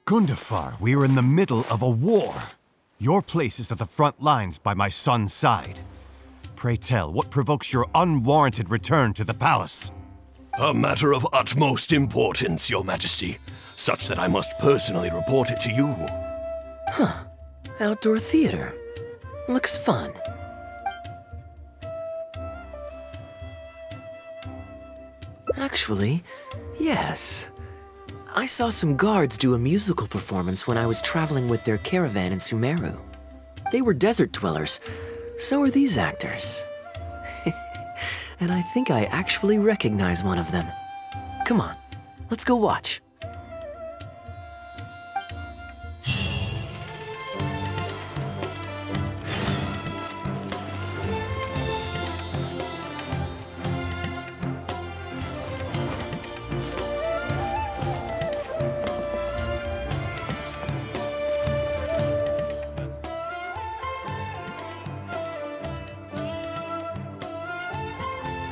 Gundafar, we are in the middle of a war. Your place is at the front lines by my son's side. Pray tell, what provokes your unwarranted return to the palace? A matter of utmost importance, Your Majesty, such that I must personally report it to you. Huh. Outdoor theater. Looks fun. Actually, yes. I saw some guards do a musical performance when I was traveling with their caravan in Sumeru. They were desert dwellers. So are these actors. And I think I actually recognize one of them. Come on, let's go watch.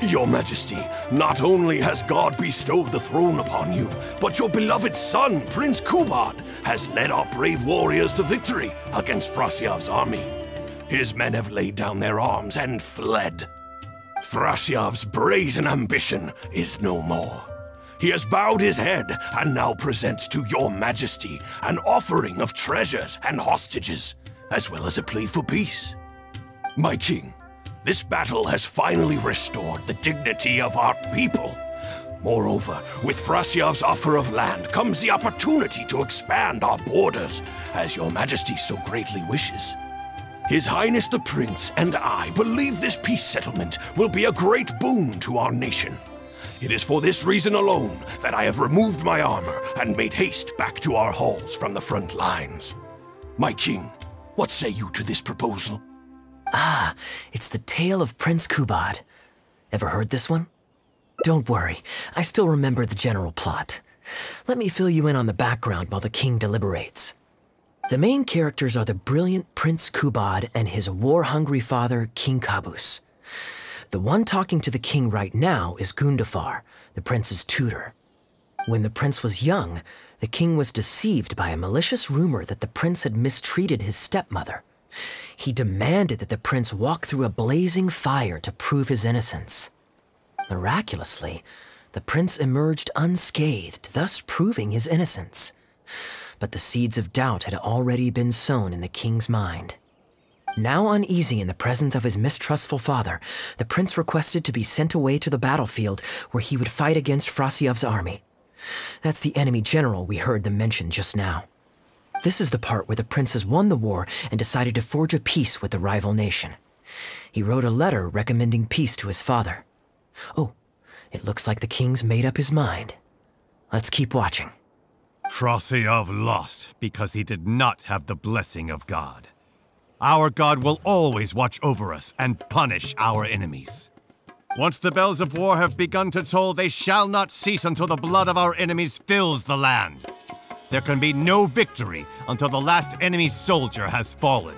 Your Majesty, not only has God bestowed the throne upon you, but your beloved son, Prince Kubad, has led our brave warriors to victory against Frasyav's army. His men have laid down their arms and fled. Frasyav's brazen ambition is no more. He has bowed his head and now presents to your Majesty an offering of treasures and hostages, as well as a plea for peace. My king, this battle has finally restored the dignity of our people. Moreover, with Frasyav's offer of land comes the opportunity to expand our borders, as your Majesty so greatly wishes. His Highness the Prince and I believe this peace settlement will be a great boon to our nation. It is for this reason alone that I have removed my armor and made haste back to our halls from the front lines. My king, what say you to this proposal? Ah, it's the tale of Prince Kubad. Ever heard this one? Don't worry, I still remember the general plot. Let me fill you in on the background while the king deliberates. The main characters are the brilliant Prince Kubad and his war-hungry father, King Kabus. The one talking to the king right now is Gundafar, the prince's tutor. When the prince was young, the king was deceived by a malicious rumor that the prince had mistreated his stepmother. He demanded that the prince walk through a blazing fire to prove his innocence. Miraculously, the prince emerged unscathed, thus proving his innocence. But the seeds of doubt had already been sown in the king's mind. Now uneasy in the presence of his mistrustful father, the prince requested to be sent away to the battlefield where he would fight against Frasyav's army. That's the enemy general we heard them mention just now. This is the part where the prince has won the war and decided to forge a peace with the rival nation. He wrote a letter recommending peace to his father. Oh, it looks like the king's made up his mind. Let's keep watching. Frasyav lost because he did not have the blessing of God. Our God will always watch over us and punish our enemies. Once the bells of war have begun to toll, they shall not cease until the blood of our enemies fills the land. There can be no victory until the last enemy soldier has fallen.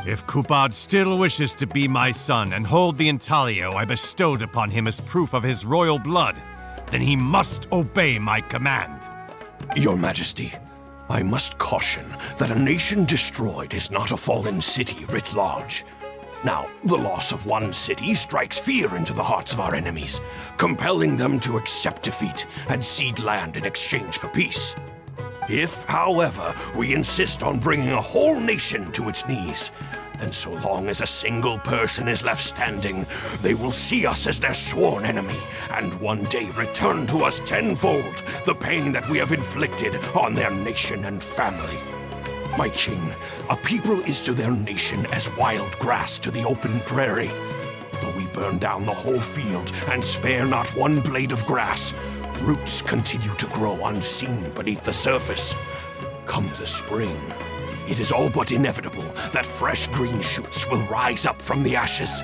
If Kubad still wishes to be my son and hold the intaglio I bestowed upon him as proof of his royal blood, then he must obey my command. Your Majesty, I must caution that a nation destroyed is not a fallen city writ large. Now, the loss of one city strikes fear into the hearts of our enemies, compelling them to accept defeat and cede land in exchange for peace. If, however, we insist on bringing a whole nation to its knees, then so long as a single person is left standing, they will see us as their sworn enemy, and one day return to us tenfold the pain that we have inflicted on their nation and family. My king, a people is to their nation as wild grass to the open prairie. Though we burn down the whole field and spare not one blade of grass, roots continue to grow unseen beneath the surface. Come the spring, it is all but inevitable that fresh green shoots will rise up from the ashes.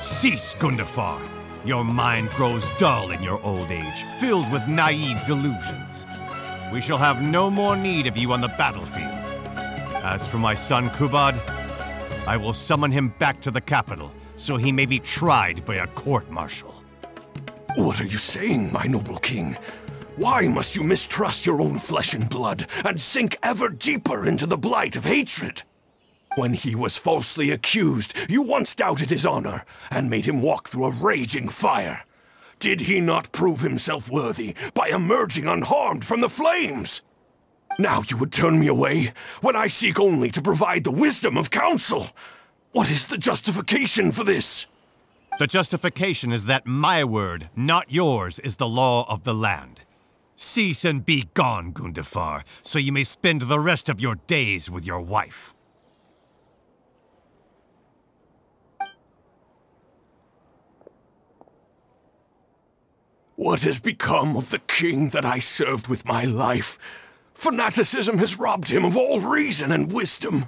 Cease, Gundafar. Your mind grows dull in your old age, filled with naive delusions. We shall have no more need of you on the battlefield. As for my son Kubad, I will summon him back to the capital, so he may be tried by a court-martial. What are you saying, my noble king? Why must you mistrust your own flesh and blood and sink ever deeper into the blight of hatred? When he was falsely accused, you once doubted his honor and made him walk through a raging fire. Did he not prove himself worthy by emerging unharmed from the flames? Now you would turn me away when I seek only to provide the wisdom of counsel. What is the justification for this? The justification is that my word, not yours, is the law of the land. Cease and be gone, Gundafar, so you may spend the rest of your days with your wife. What has become of the king that I served with my life? Fanaticism has robbed him of all reason and wisdom.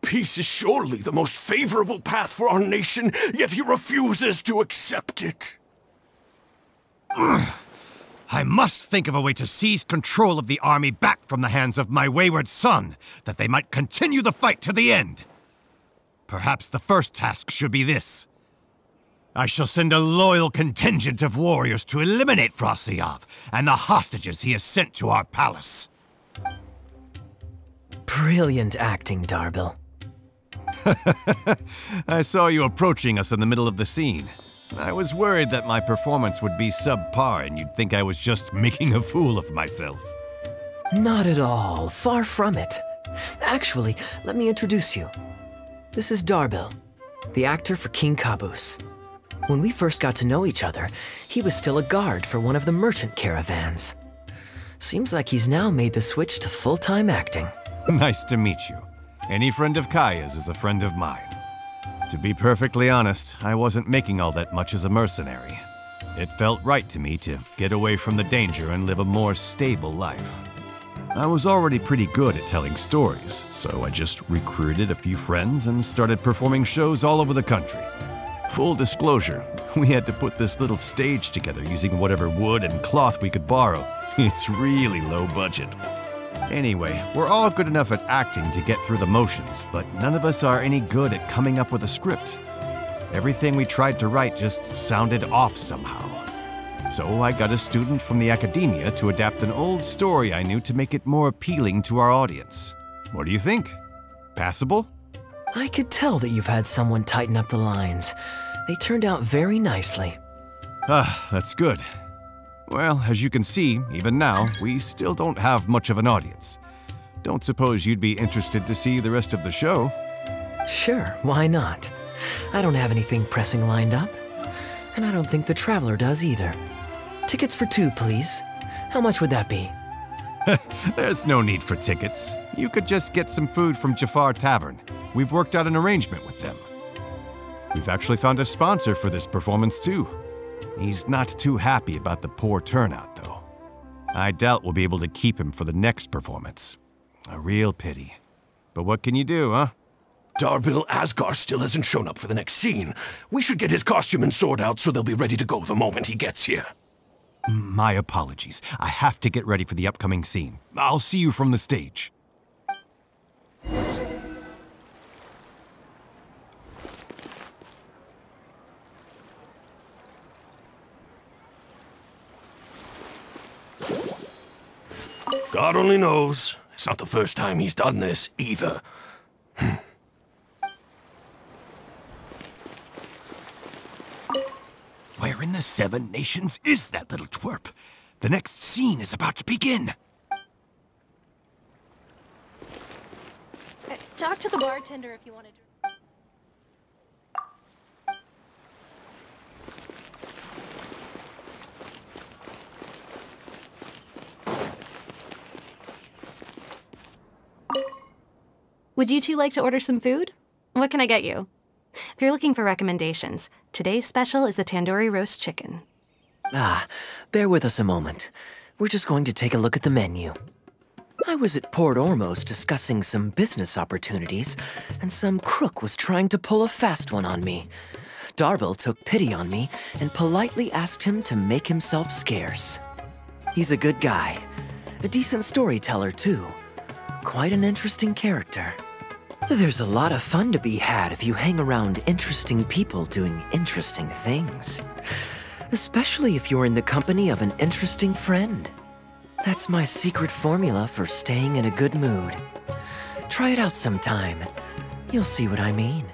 Peace is surely the most favorable path for our nation, yet he refuses to accept it. I must think of a way to seize control of the army back from the hands of my wayward son, that they might continue the fight to the end. Perhaps the first task should be this. I shall send a loyal contingent of warriors to eliminate Frosyav and the hostages he has sent to our palace. Brilliant acting, Darbil. I saw you approaching us in the middle of the scene. I was worried that my performance would be subpar and you'd think I was just making a fool of myself. Not at all. Far from it. Actually, let me introduce you. This is Darbil, the actor for King Caboose. When we first got to know each other, he was still a guard for one of the merchant caravans. Seems like he's now made the switch to full-time acting. Nice to meet you. Any friend of Kaeya's is a friend of mine. To be perfectly honest, I wasn't making all that much as a mercenary. It felt right to me to get away from the danger and live a more stable life. I was already pretty good at telling stories, so I just recruited a few friends and started performing shows all over the country. Full disclosure, we had to put this little stage together using whatever wood and cloth we could borrow. It's really low budget. Anyway, we're all good enough at acting to get through the motions, but none of us are any good at coming up with a script. Everything we tried to write just sounded off somehow. So I got a student from the academia to adapt an old story I knew to make it more appealing to our audience. What do you think? Passable? I could tell that you've had someone tighten up the lines. They turned out very nicely. Ah, that's good. Well, as you can see, even now, we still don't have much of an audience. Don't suppose you'd be interested to see the rest of the show? Sure, why not? I don't have anything pressing lined up. And I don't think the Traveler does either. Tickets for 2, please. How much would that be? There's no need for tickets. You could just get some food from Jafar Tavern. We've worked out an arrangement with them. We've actually found a sponsor for this performance, too. He's not too happy about the poor turnout, though. I doubt we'll be able to keep him for the next performance. A real pity. But what can you do, huh? Darbil Asgar still hasn't shown up for the next scene. We should get his costume and sword out so they'll be ready to go the moment he gets here. My apologies. I have to get ready for the upcoming scene. I'll see you from the stage. God only knows. It's not the first time he's done this, either. Where in the 7 nations is that little twerp? The next scene is about to begin. Talk to the bartender if you want to drink. Would you two like to order some food? What can I get you? If you're looking for recommendations, today's special is the tandoori roast chicken. Bear with us a moment. We're just going to take a look at the menu. I was at Port Ormos discussing some business opportunities, and some crook was trying to pull a fast one on me. Darbil took pity on me and politely asked him to make himself scarce. He's a good guy. A decent storyteller, too. Quite an interesting character. There's a lot of fun to be had if you hang around interesting people doing interesting things. Especially if you're in the company of an interesting friend. That's my secret formula for staying in a good mood. Try it out sometime. You'll see what I mean.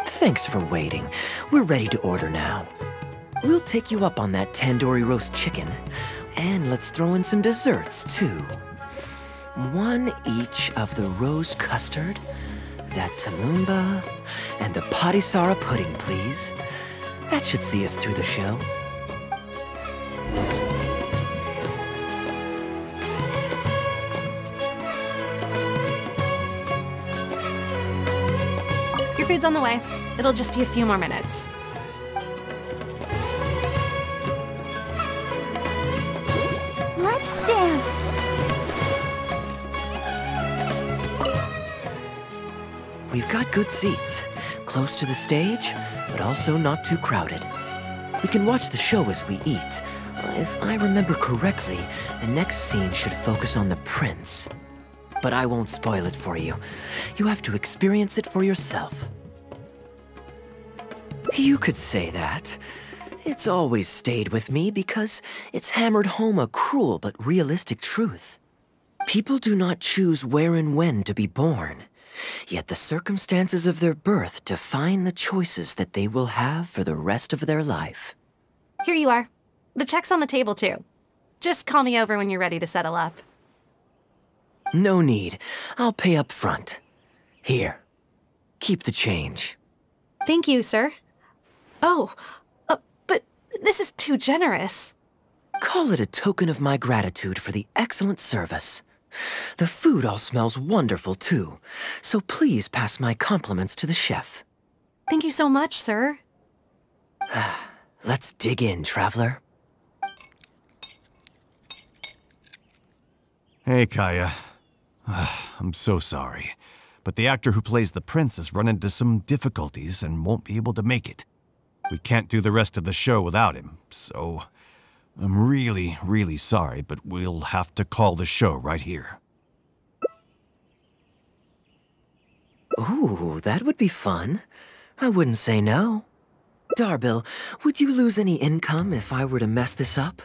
Thanks for waiting. We're ready to order now. We'll take you up on that tandoori roast chicken. And let's throw in some desserts, too. One each of the rose custard, that talumba, and the patisara pudding, please. That should see us through the show. Your food's on the way. It'll just be a few more minutes. Let's dance! We've got good seats, close to the stage, but also not too crowded. We can watch the show as we eat. If I remember correctly, the next scene should focus on the prince. But I won't spoil it for you. You have to experience it for yourself. You could say that. It's always stayed with me because it's hammered home a cruel but realistic truth. People do not choose where and when to be born. Yet the circumstances of their birth define the choices that they will have for the rest of their life. Here you are. The check's on the table, too. Just call me over when you're ready to settle up. No need. I'll pay up front. Here. Keep the change. Thank you, sir. Oh, but this is too generous. Call it a token of my gratitude for the excellent service. The food all smells wonderful, too, so please pass my compliments to the chef. Thank you so much, sir. Let's dig in, traveler. Hey, Kaeya. I'm so sorry, but the actor who plays the prince has run into some difficulties and won't be able to make it. We can't do the rest of the show without him, so I'm really, really sorry, but we'll have to call the show right here. Ooh, that would be fun. I wouldn't say no. Darbil, would you lose any income if I were to mess this up?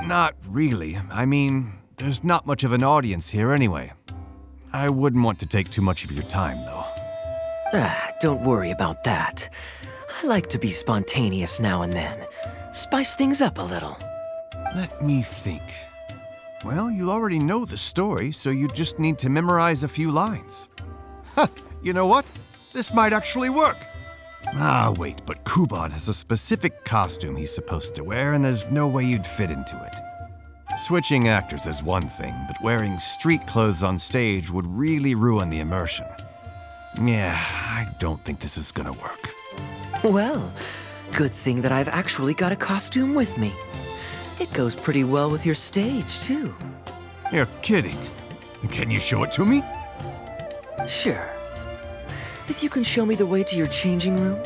Not really. I mean, there's not much of an audience here anyway. I wouldn't want to take too much of your time, though. Don't worry about that. I like to be spontaneous now and then. Spice things up a little. Let me think. Well, you already know the story, so you just need to memorize a few lines. Ha! You know what? This might actually work. Wait, but Kubad has a specific costume he's supposed to wear, and there's no way you'd fit into it. Switching actors is one thing, but wearing street clothes on stage would really ruin the immersion. Yeah, I don't think this is gonna work. Well, good thing that I've actually got a costume with me. It goes pretty well with your stage, too. You're kidding. Can you show it to me? Sure. If you can show me the way to your changing room?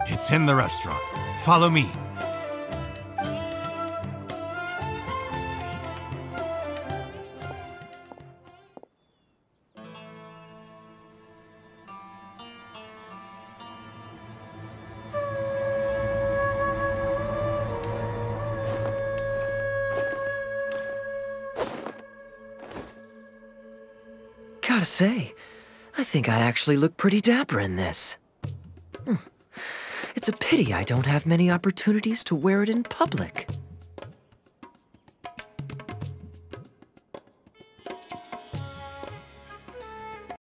It's in the restaurant. Follow me. Gotta say, I think I actually look pretty dapper in this. It's a pity I don't have many opportunities to wear it in public.